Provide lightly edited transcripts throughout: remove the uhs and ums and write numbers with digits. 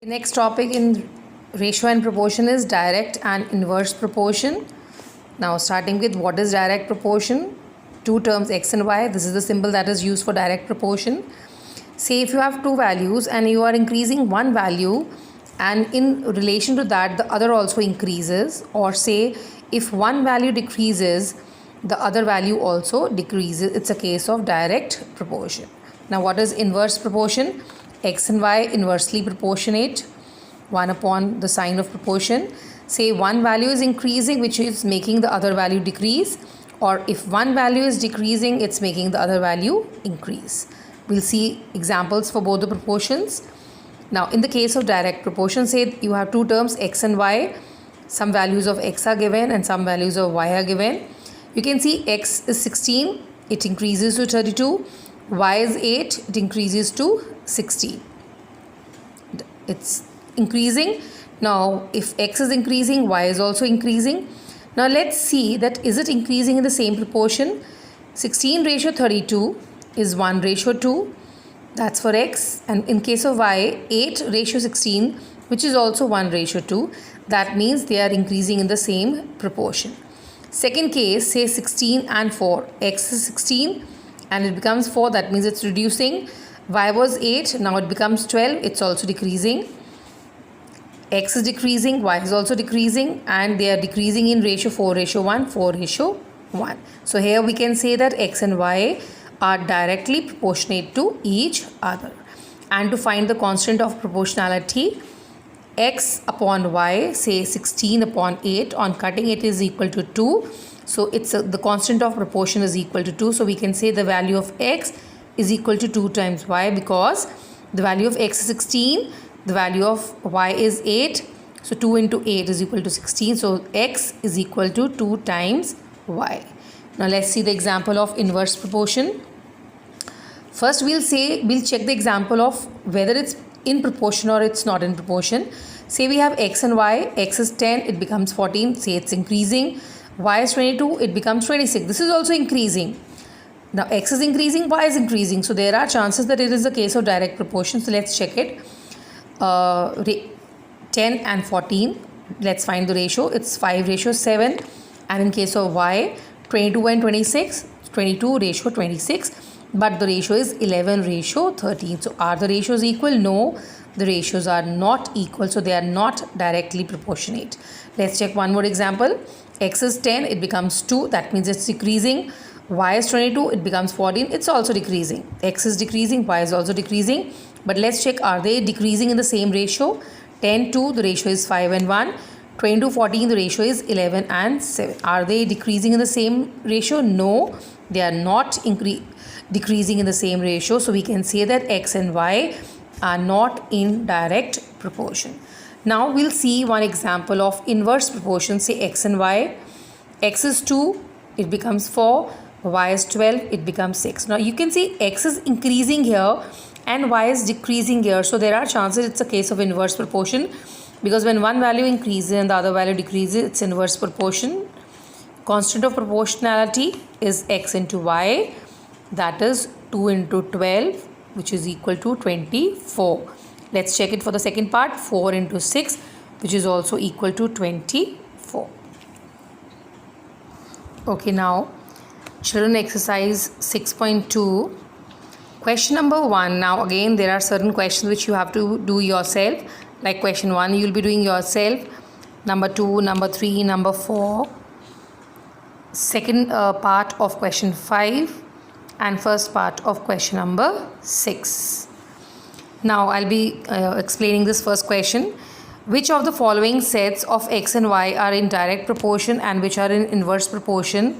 Next topic in ratio and proportion is direct and inverse proportion. Now starting with what is direct proportion? Two terms x and y. This is the symbol that is used for direct proportion. Say if you have two values and you are increasing one value and in relation to that the other also increases, or say if one value decreases the other value also decreases, it's a case of direct proportion. Now what is inverse proportion? X and y inversely proportionate, 1 upon the sign of proportion. Say one value is increasing which is making the other value decrease, or if one value is decreasing it's making the other value increase. We'll see examples for both the proportions. Now in the case of direct proportion, say you have two terms x and y, some values of x are given and some values of y are given. You can see x is 16, it increases to 32, y is 8, it increases to 16. It's increasing. Now if x is increasing, y is also increasing. Now let's see that is it increasing in the same proportion. 16 ratio 32 is 1 ratio 2, that's for x, and in case of y 8 ratio 16 which is also 1 ratio 2, that means they are increasing in the same proportion. Second case, say 16 and 4, x is 16 and it becomes 4, that means it's reducing. Y was 8, now it becomes 12, it's also decreasing. X is decreasing, y is also decreasing, and they are decreasing in ratio 4 ratio 1, 4 ratio 1. So here we can say that x and y are directly proportionate to each other. And to find the constant of proportionality, x upon y, say 16 upon 8, on cutting it is equal to 2. So it's the constant of proportion is equal to 2. So we can say the value of x is equal to 2 times y, because the value of x is 16, the value of y is 8. So 2 into 8 is equal to 16. So x is equal to 2 times y. Now let's see the example of inverse proportion. First we'll check the example of whether it's in proportion or it's not in proportion. Say we have x and y, x is 10, it becomes 14, say it's increasing. Y is 22, it becomes 26. This is also increasing. Now x is increasing, y is increasing. So there are chances that it is a case of direct proportion. So let's check it. 10 and 14, let's find the ratio. It's 5 ratio 7. And in case of y, 22 and 26, 22 ratio 26. But the ratio is 11 ratio 13. So are the ratios equal? No, the ratios are not equal. So they are not directly proportionate. Let's check one more example. X is 10, it becomes 2. That means it's decreasing. Y is 22, it becomes 14. It's also decreasing. X is decreasing, y is also decreasing. But let's check, are they decreasing in the same ratio? 10 2, the ratio is 5 and 1. 22 14, the ratio is 11 and 7. Are they decreasing in the same ratio? No, they are not decreasing in the same ratio. So we can say that x and y are not in direct proportion. Now we'll see one example of inverse proportion. Say x and y. X is 2, it becomes 4. Y is 12, it becomes 6. Now you can see x is increasing here and y is decreasing here. So there are chances it's a case of inverse proportion, because when one value increases and the other value decreases, it's inverse proportion. Constant of proportionality is x into y, that is 2 into 12, which is equal to 24. Let's check it for the second part. 4 into 6, which is also equal to 24. Okay, now children, exercise 6.2. Question number 1. Now again there are certain questions which you have to do yourself. Like question 1 you will be doing yourself. Number 2, number 3, number 4. Second part of question 5. And first part of question number 6. Now I'll be explaining this first question. Which of the following sets of x and y are in direct proportion and which are in inverse proportion?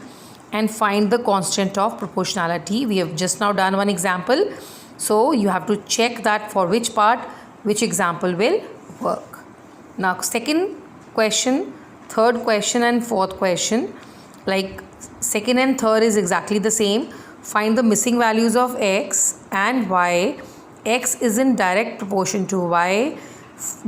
And find the constant of proportionality. We have just now done one example. So you have to check that for which part, which example will work. Now second question, third question and fourth question. Like second and third is exactly the same. Find the missing values of x and y. X is in direct proportion to y.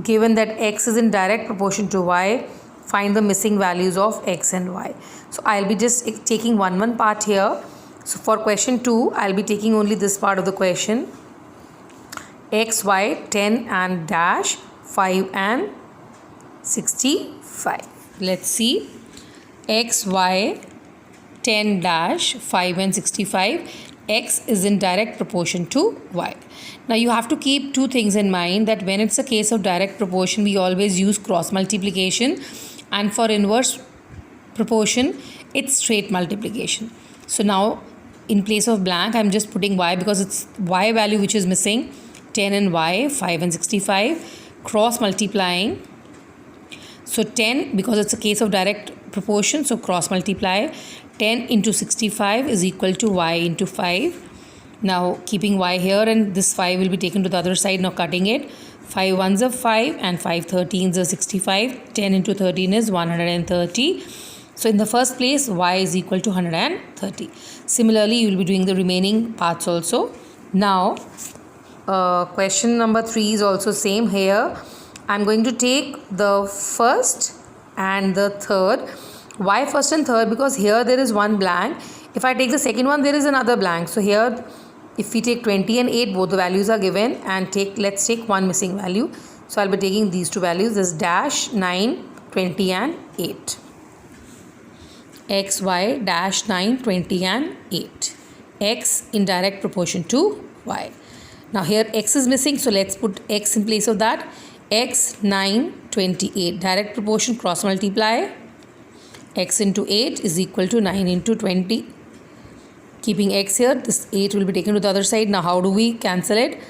Given that x is in direct proportion to y, find the missing values of x and y. So I'll be just taking one part here. So for question 2, I'll be taking only this part of the question. X, Y, 10 and dash 5 and 65. Let's see. X, Y, 10 dash 5 and 65. X is in direct proportion to Y. Now you have to keep two things in mind, that when it's a case of direct proportion, we always use cross multiplication, and for inverse proportion it's straight multiplication. So now in place of blank I'm just putting Y because it's Y value which is missing. 10 and Y, 5 and 65, cross multiplying. So 10, because it's a case of direct proportion, so cross multiply. 10 into 65 is equal to Y into 5. Now keeping Y here, and this 5 will be taken to the other side. Now cutting it. 5 ones are 5 and 5 13s are 65. 10 into 13 is 130. So in the first place, Y is equal to 130. Similarly, you will be doing the remaining parts also. Now question number 3 is also same. Here I'm going to take the first and the third. Why first and third? Because here there is one blank. If I take the second one, there is another blank. So here if we take 20 and 8, both the values are given, and let's take one missing value. So I'll be taking these two values, this dash 9, 20 and 8. X, Y, dash 9, 20 and 8. X in direct proportion to Y. Now here X is missing, so let's put X in place of that. X, 9, 28. Direct proportion, cross multiply. X into 8 is equal to 9 into 20. Keeping X here, this 8 will be taken to the other side. Now how do we cancel it?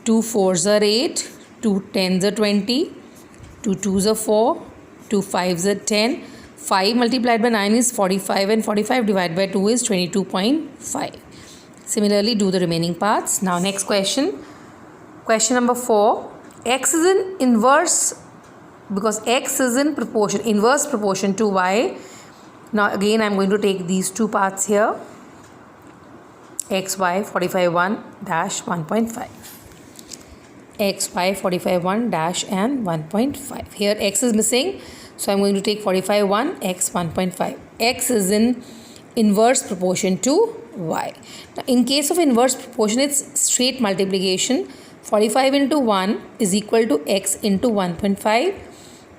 2 4s are 8, 2 10s are 20, 2 2s are 4, 2 5s are 10. 5 multiplied by 9 is 45, and 45 divided by 2 is 22.5. Similarly, do the remaining parts. Now next question. Question number 4. X is in inverse, because X is in proportion, inverse proportion to Y. Now again I'm going to take these two parts here. X, Y, 45 1 dash 1.5. X, Y, 45 1 dash and 1.5. Here X is missing, so I'm going to take 45 1, X 1.5. X is in inverse proportion to Y. Now in case of inverse proportion, it's straight multiplication. 45 into 1 is equal to X into 1.5.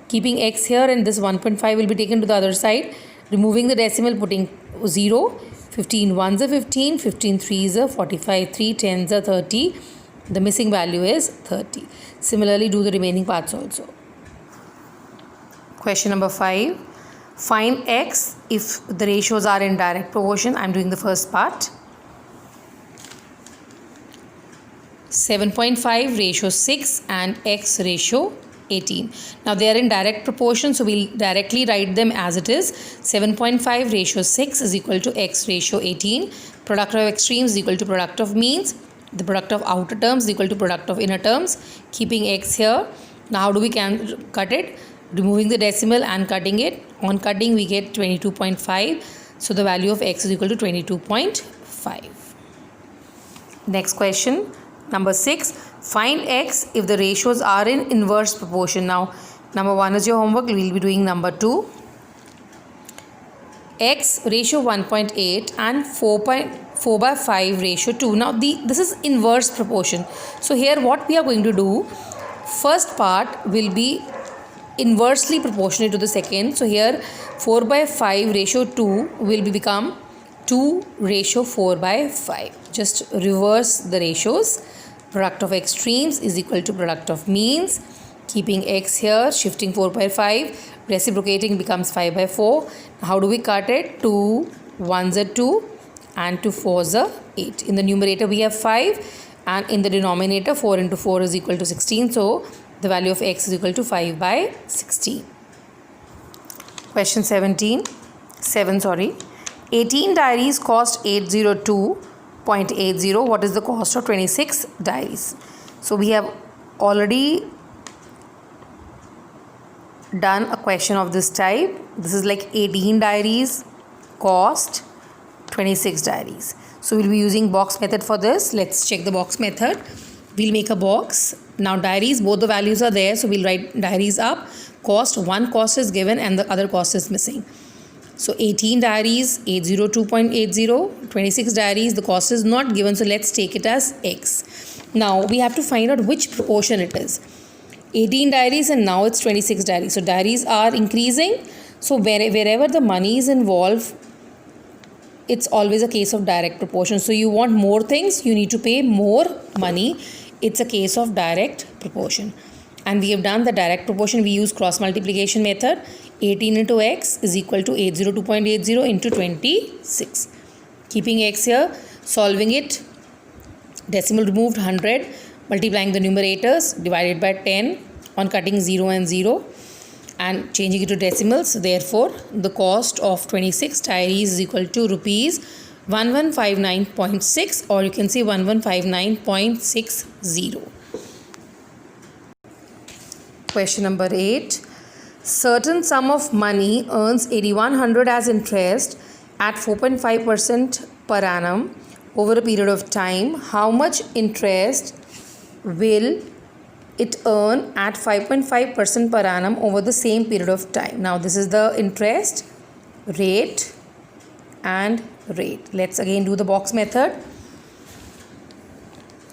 Keeping X here, and this 1.5 will be taken to the other side. Removing the decimal, putting 0. 15 ones are 15, 15 threes are 45, 3 10s are 30. The missing value is 30. Similarly, do the remaining parts also. Question number 5. Find X if the ratios are in direct proportion. I am doing the first part. 7.5 ratio 6 and X ratio 18. Now they are in direct proportion, so we'll directly write them as it is. 7.5 ratio 6 is equal to X ratio 18. Product of extremes is equal to product of means. The product of outer terms is equal to product of inner terms. Keeping X here. Now how do we cut it? Removing the decimal and cutting it. On cutting we get 22.5. So the value of X is equal to 22.5. Next question. Number 6. Find X if the ratios are in inverse proportion. Now, number 1 is your homework. We will be doing number 2. X ratio 1.8 and 4 by 5 ratio 2. Now, this is inverse proportion. So, here what we are going to do, first part will be inversely proportionate to the second. So, here 4 by 5 ratio 2 will become 2 ratio 4 by 5. Just reverse the ratios. Product of extremes is equal to product of means. Keeping X here, shifting 4 by 5, reciprocating becomes 5 by 4. How do we cut it? 2 1s are 2 and 2 4s are 8. In the numerator we have 5, and in the denominator 4 into 4 is equal to 16. So the value of X is equal to 5 by 16. Question 7. 18 diaries cost 802.80. What is the cost of 26 diaries? So we have already done a question of this type. This is like 18 diaries cost 26 diaries. So we'll be using box method for this. Let's check the box method. We'll make a box. Now diaries, both the values are there, so we'll write diaries up. Cost, one cost is given and the other cost is missing. So 18 diaries, 802.80, 26 diaries, the cost is not given, so let's take it as X. Now we have to find out which proportion it is. 18 diaries and now it's 26 diaries. So diaries are increasing. So wherever the money is involved, it's always a case of direct proportion. So you want more things, you need to pay more money. It's a case of direct proportion. And we have done the direct proportion. We use cross multiplication method. 18 into x is equal to 802.80 into 26. Keeping x here, solving it, decimal removed 100, multiplying the numerators, divided by 10 on cutting 0 and 0 and changing it to decimals. Therefore, the cost of 26 diaries is equal to rupees 1159.6, or you can say 1159.60. Question number 8. Certain sum of money earns 8100 as interest at 4.5% per annum over a period of time. How much interest will it earn at 5.5% per annum over the same period of time? Now this is the interest rate and rate. Let's again do the box method.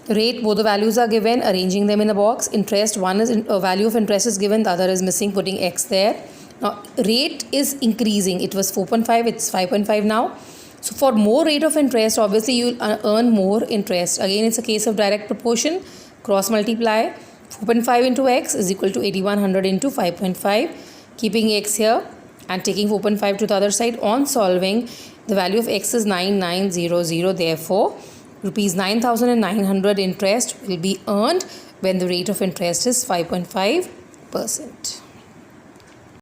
Rate, both the values are given, arranging them in a box. Interest, one is value of interest is given, the other is missing, putting x there. Now rate is increasing. It was 4.5, it's 5.5 now. So for more rate of interest, obviously you will earn more interest. Again, it's a case of direct proportion. Cross multiply. 4.5 into x is equal to 8100 into 5.5. Keeping x here and taking 4.5 to the other side. On solving, the value of x is 9900. Therefore, rupees 9900 interest will be earned when the rate of interest is 5.5%.